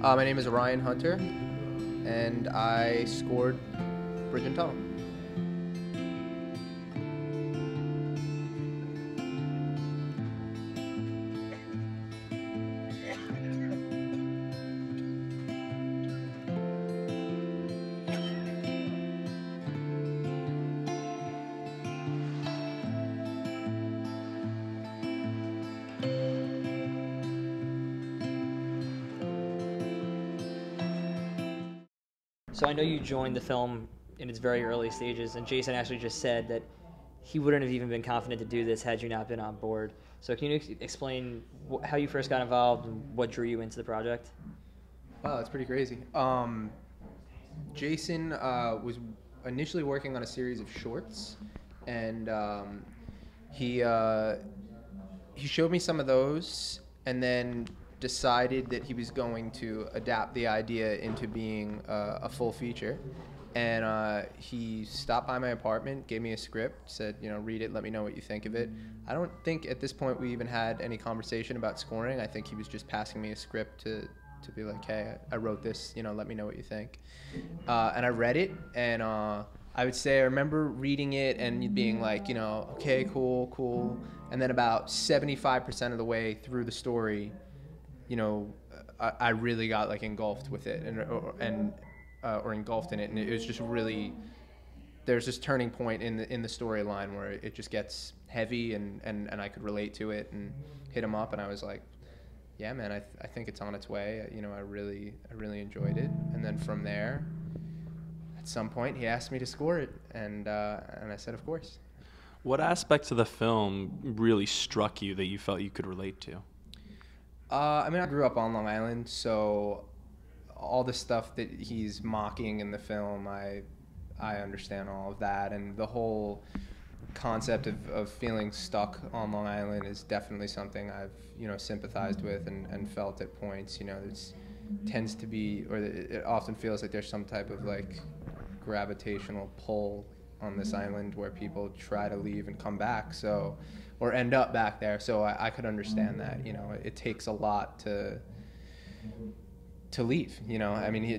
My name is Ryan Hunter, and I scored Bridge and Tunnel. So I know you joined the film in its very early stages, and Jason actually just said that he wouldn't have even been confident to do this had you not been on board. So can you explain how you first got involved and what drew you into the project? Wow, that's pretty crazy. Jason was initially working on a series of shorts, and he showed me some of those, and then decided that he was going to adapt the idea into being a full feature. And he stopped by my apartment, gave me a script, said, read it, let me know what you think of it. I don't think at this point we even had any conversation about scoring. I think he was just passing me a script to be like, hey, I wrote this, let me know what you think. And I read it, and I would say I remember reading it and being like, okay, cool. And then about 75% of the way through the story, I really got like engulfed with it or engulfed in it, and it was just really, there's this turning point in the storyline where it just gets heavy, and I could relate to it and hit him up, and I was like, yeah, man, I think it's on its way. I really enjoyed it. And then from there, at some point, he asked me to score it, and I said, of course. What aspects of the film really struck you that you felt you could relate to? I grew up on Long Island, so all the stuff that he's mocking in the film, I understand all of that, and the whole concept of feeling stuck on Long Island is definitely something I've sympathized with and felt at points. It tends to be, or it often feels like there's some type of like gravitational pull on this island where people try to leave and come back, or end up back there. So I could understand that. It takes a lot to leave.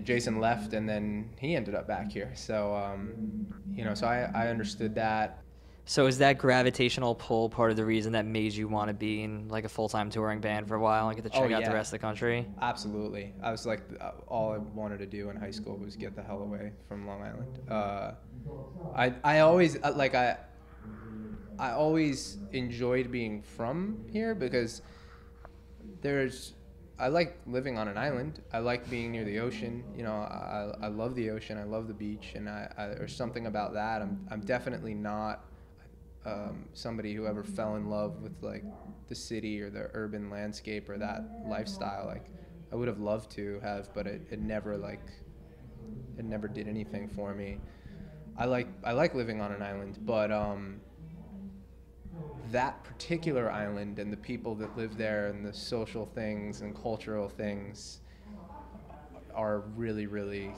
Jason left, and then he ended up back here. So so I understood that. So is that gravitational pull part of the reason that made you want to be in like a full-time touring band for a while and get to check out the rest of the country? Absolutely. I was like, all I wanted to do in high school was get the hell away from Long Island. I always enjoyed being from here because I like living on an island. I like being near the ocean. I love the ocean. I love the beach, and there's something about that. I'm definitely not somebody who ever fell in love with like the city or the urban landscape or that lifestyle. Like I would have loved to have, but it never did anything for me. I like living on an island, but that particular island and the people that live there and the social things and cultural things are really, really,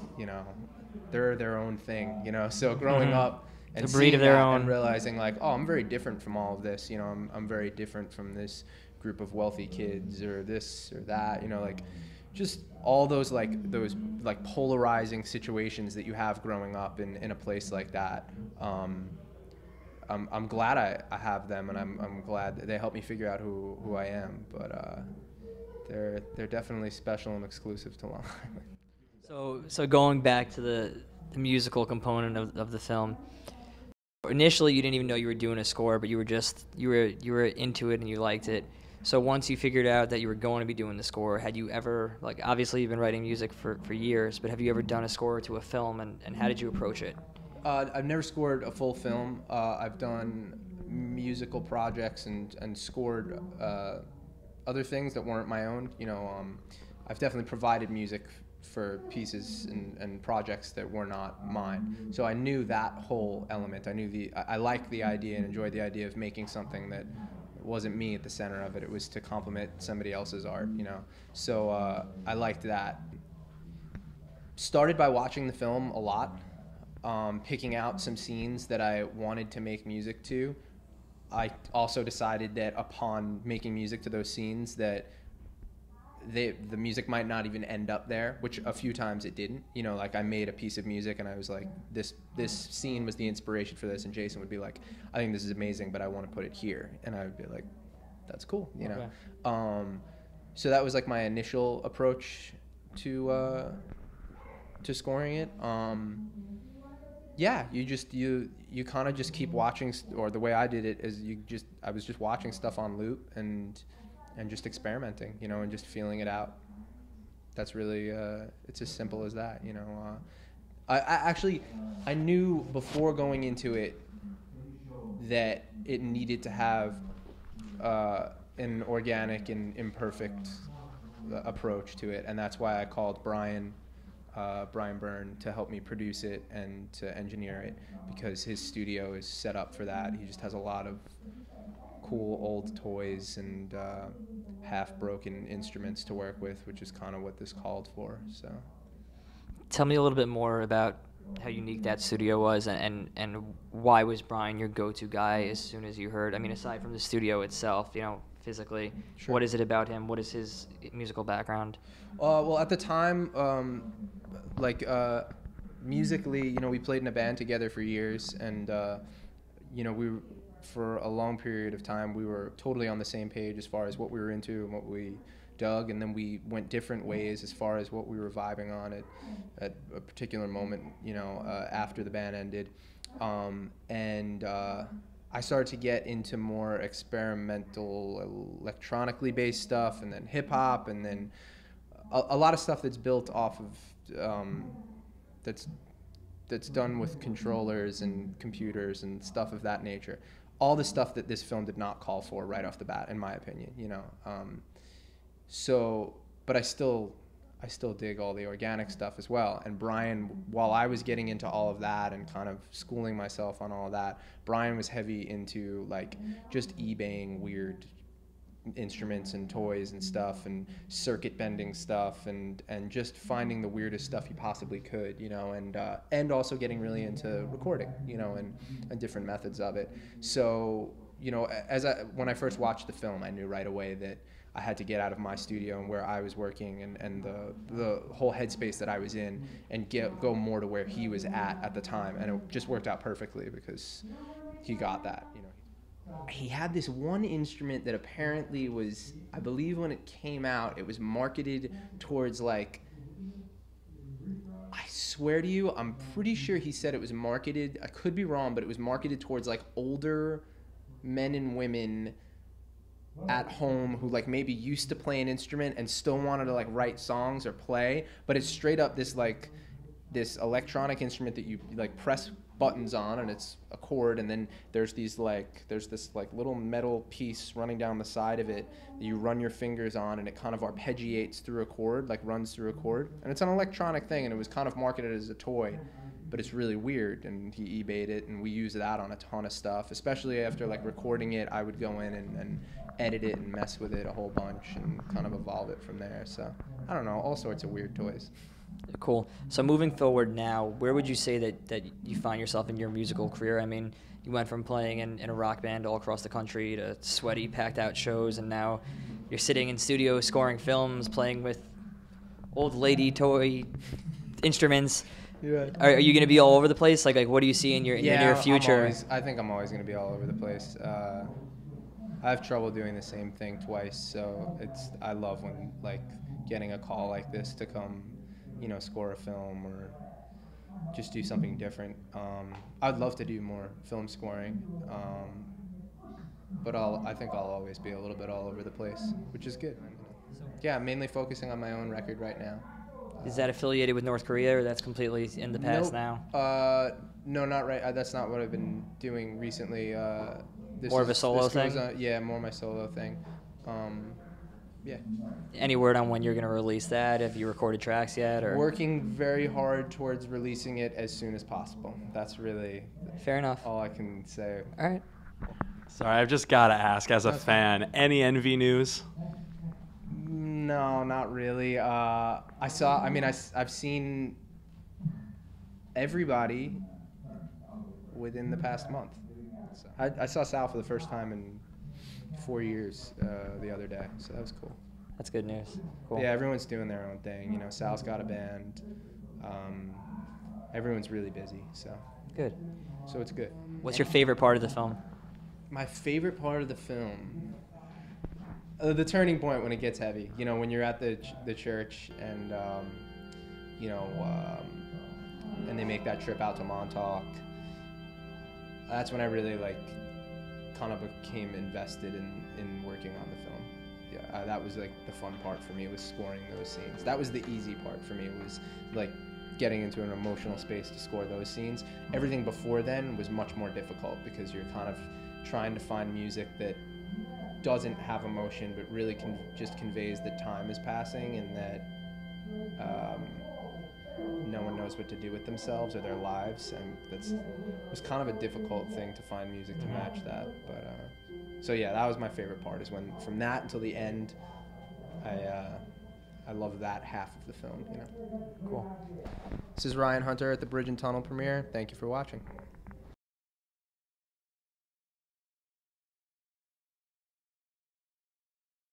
they're their own thing, So growing up and seeing that and realizing like, oh, I'm very different from all of this, I'm very different from this group of wealthy kids or this or that, like just all those polarizing situations that you have growing up in a place like that. I'm glad I have them, and I'm glad that they help me figure out who I am. But they're definitely special and exclusive to Long Island. So going back to the musical component of the film, initially you didn't even know you were doing a score, but you were into it and you liked it. So once you figured out that you were going to be doing the score, had you ever, like, obviously you've been writing music for years, but have you ever done a score to a film, and how did you approach it? I've never scored a full film. I've done musical projects and scored other things that weren't my own. I've definitely provided music for pieces and projects that were not mine. So I knew that whole element. I liked the idea and enjoyed the idea of making something that wasn't me at the center of it. It was to complement somebody else's art, So I liked that. Started by watching the film a lot. Picking out some scenes that I wanted to make music to. I also decided that upon making music to those scenes that the music might not even end up there, which a few times it didn't. You know, like I made a piece of music and I was like, this scene was the inspiration for this, and Jason would be like, I think this is amazing, but I want to put it here, and I would be like, that's cool, you know. Okay. So that was like my initial approach to scoring it. Yeah, you kind of just keep watching, or the way I did it is I was just watching stuff on loop and just experimenting, you know, and just feeling it out. That's really it's as simple as that, you know. I actually I knew before going into it that it needed to have an organic and imperfect approach to it, and that's why I called Brian Byrne to help me produce it and to engineer it, because his studio is set up for that. He just has a lot of cool old toys and half-broken instruments to work with, which is kind of what this called for. So, Tell me a little bit more about how unique that studio was, and why was Brian your go-to guy as soon as you heard? I mean, aside from the studio itself, you know, physically, Sure. What is it about him? What is his musical background? Well, at the time, musically, you know, we played in a band together for years, and you know, for a long period of time, we were totally on the same page as far as what we were into and what we dug, and then we went different ways as far as what we were vibing on at a particular moment, you know, after the band ended. I started to get into more experimental, electronically based stuff, and then hip hop, and then a lot of stuff that's built off of that's done with controllers and computers and stuff of that nature. All the stuff that this film did not call for right off the bat, in my opinion, you know. But I still dig all the organic stuff as well. And Brian, while I was getting into all of that and kind of schooling myself on all of that, Brian was heavy into like just eBaying weird instruments and toys and stuff and circuit bending stuff and just finding the weirdest stuff he possibly could, you know, and also getting really into recording, you know, and different methods of it. So, you know, when I first watched the film, I knew right away that I had to get out of my studio and where I was working and the whole headspace that I was in and go more to where he was at the time. And it just worked out perfectly because he got that, you know. He had this one instrument that apparently was, I believe when it came out, it was marketed towards like, I swear to you, I'm pretty sure he said it was marketed, I could be wrong, but it was marketed towards like older men and women at home who like maybe used to play an instrument and still wanted to like write songs or play, but it's straight up this this electronic instrument that you like press buttons on and it's a chord, and then there's this little metal piece running down the side of it that you run your fingers on, and it kind of arpeggiates through a chord, like runs through a chord, and it's an electronic thing, and it was kind of marketed as a toy, but it's really weird, and he eBayed it, and we use that on a ton of stuff, especially after like recording it. I would go in and edit it and mess with it a whole bunch and kind of evolve it from there. So I don't know, all sorts of weird toys. Cool. So moving forward now, where would you say that you find yourself in your musical career? I mean, you went from playing in a rock band all across the country to sweaty, packed out shows, and now you're sitting in studio scoring films, playing with old lady toy instruments. Yeah. Are you going to be all over the place? Like what do you see in your near future? I think I'm always going to be all over the place. I have trouble doing the same thing twice, so I love when like getting a call like this to come, you know, score a film or just do something different. I'd love to do more film scoring, but I think I'll always be a little bit all over the place, which is good. Yeah, I'm mainly focusing on my own record right now. Is that affiliated with North Korea, or that's completely in the past now? No, not right. That's not what I've been doing recently. More of a solo thing? Yeah, more my solo thing. Yeah. Any word on when you're going to release that? Have you recorded tracks yet? Or Working very hard towards releasing it as soon as possible. That's really fair enough. all I can say. All right. Sorry, I've just got to ask, as a fan, any Envy news? No, not really. I've seen everybody within the past month. So I saw Sal for the first time in 4 years the other day, so that was cool. That's good news. Cool. Yeah, everyone's doing their own thing. You know, Sal's got a band. Everyone's really busy, so Good. it's good. What's your favorite part of the film? My favorite part of the film, the turning point when it gets heavy. You know, when you're at the church and you know, and they make that trip out to Montauk. That's when I really kind of became invested in working on the film. Yeah, that was like the fun part for me, was scoring those scenes. That was the easy part for me, was like getting into an emotional space to score those scenes. Everything before then was much more difficult because you're kind of trying to find music that doesn't have emotion but really just conveys that time is passing and that no one knows what to do with themselves or their lives, and it was kind of a difficult thing to find music to match that. But so yeah, that was my favorite part, is when from that until the end, I love that half of the film. You know. Cool. This is Ryan Hunter at the Bridge and Tunnel premiere. Thank you for watching.